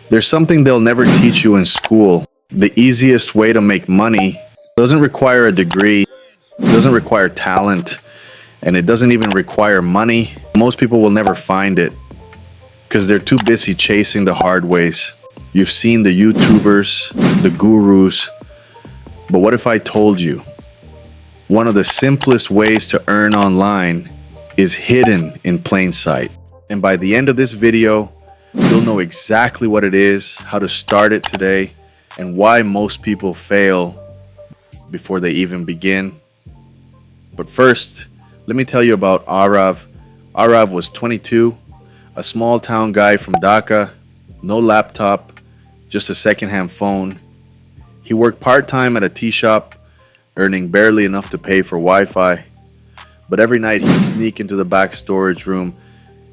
There's something they'll never teach you in school. The easiest way to make money doesn't require a degree, doesn't require talent, and it doesn't even require money. Most people will never find it because they're too busy chasing the hard ways. You've seen the YouTubers, the gurus, but what if I told you one of the simplest ways to earn online is hidden in plain sight? And by the end of this video, you'll know exactly what it is, how to start it today, and why most people fail before they even begin. But first, let me tell you about Arav. Arav was 22, a small town guy from Dhaka, no laptop, just a secondhand phone. He worked part-time at a tea shop, earning barely enough to pay for Wi-Fi. But every night he'd sneak into the back storage room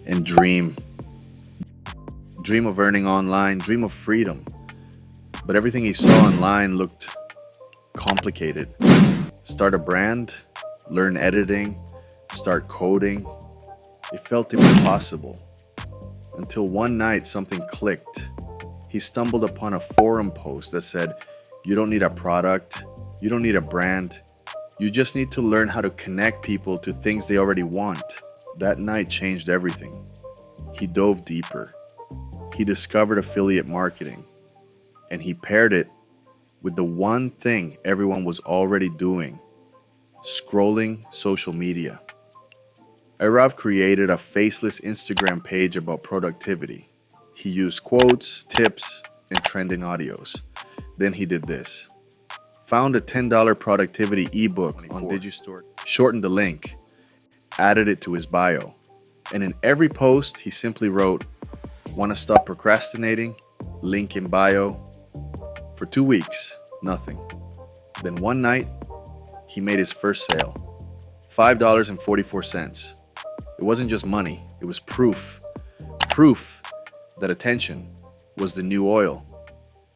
and dream. Dream of earning online, dream of freedom. But everything he saw online looked complicated. Start a brand, learn editing, start coding. It felt impossible. Until one night something clicked. He stumbled upon a forum post that said, "You don't need a product, you don't need a brand. You just need to learn how to connect people to things they already want." That night changed everything. He dove deeper. He discovered affiliate marketing, and he paired it with the one thing everyone was already doing: scrolling social media. Arav created a faceless Instagram page about productivity. He used quotes, tips, and trending audios. Then he did this. Found a $10 productivity ebook on Digistore, shortened the link, added it to his bio, and in every post he simply wrote, "Want to stop procrastinating? Link in bio." For 2 weeks, nothing. Then one night, he made his first sale, $5.44. It wasn't just money, it was proof. Proof that attention was the new oil,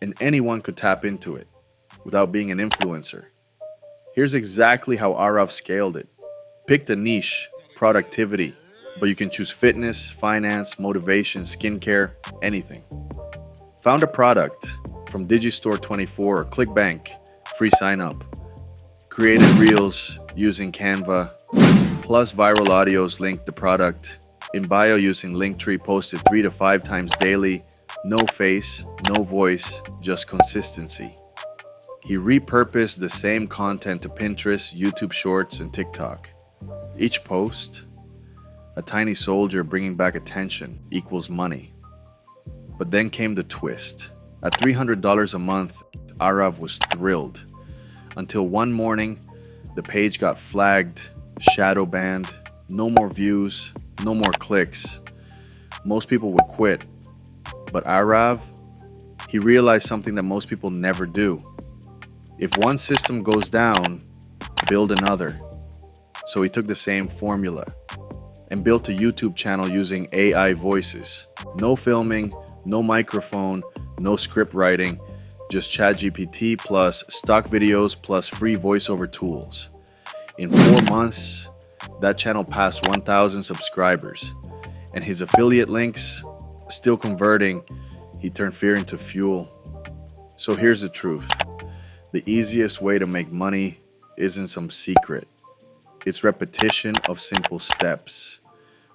and anyone could tap into it without being an influencer. Here's exactly how Arav scaled it. Picked a niche, productivity, but you can choose fitness, finance, motivation, skincare, anything. Found a product from Digistore 24 or ClickBank, free sign up. Created reels using Canva, plus viral audios linked the product. In bio using Linktree, posted 3 to 5 times daily. No face, no voice, just consistency. He repurposed the same content to Pinterest, YouTube Shorts, and TikTok. Each post, a tiny soldier bringing back attention equals money. But then came the twist. At $300 a month, Arav was thrilled. Until one morning, the page got flagged, shadow banned, no more views, no more clicks. Most people would quit. But Arav, he realized something that most people never do. If one system goes down, build another. So he took the same formula and built a YouTube channel using AI voices. No filming, no microphone, no script writing, just ChatGPT plus stock videos plus free voiceover tools. In 4 months, that channel passed 1,000 subscribers, and his affiliate links still converting. He turned fear into fuel. So here's the truth. The easiest way to make money isn't some secret. It's repetition of simple steps,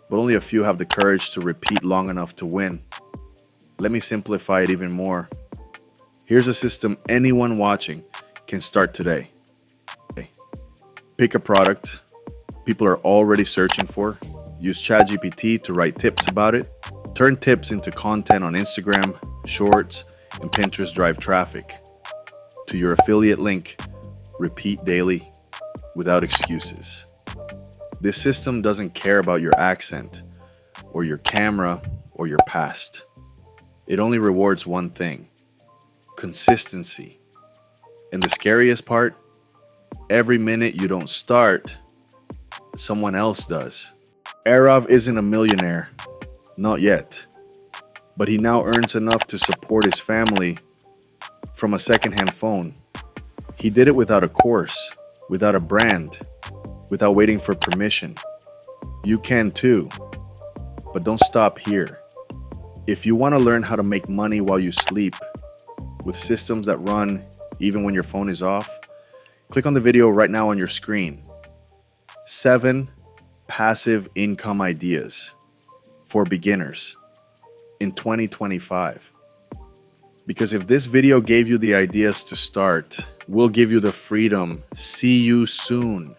but only a few have the courage to repeat long enough to win. Let me simplify it even more. Here's a system anyone watching can start today. Pick a product people are already searching for. Use ChatGPT to write tips about it. Turn tips into content on Instagram, Shorts, and Pinterest. Drive traffic to your affiliate link. Repeat daily without excuses. This system doesn't care about your accent or your camera or your past. It only rewards one thing: consistency. And the scariest part, every minute you don't start, someone else does. Arav isn't a millionaire, not yet, but he now earns enough to support his family from a secondhand phone. He did it without a course, without a brand, without waiting for permission. You can too, but don't stop here. If you want to learn how to make money while you sleep with systems that run even when your phone is off, click on the video right now on your screen. 7 passive income ideas for beginners in 2025. Because if this video gave you the ideas to start, we'll give you the freedom. See you soon.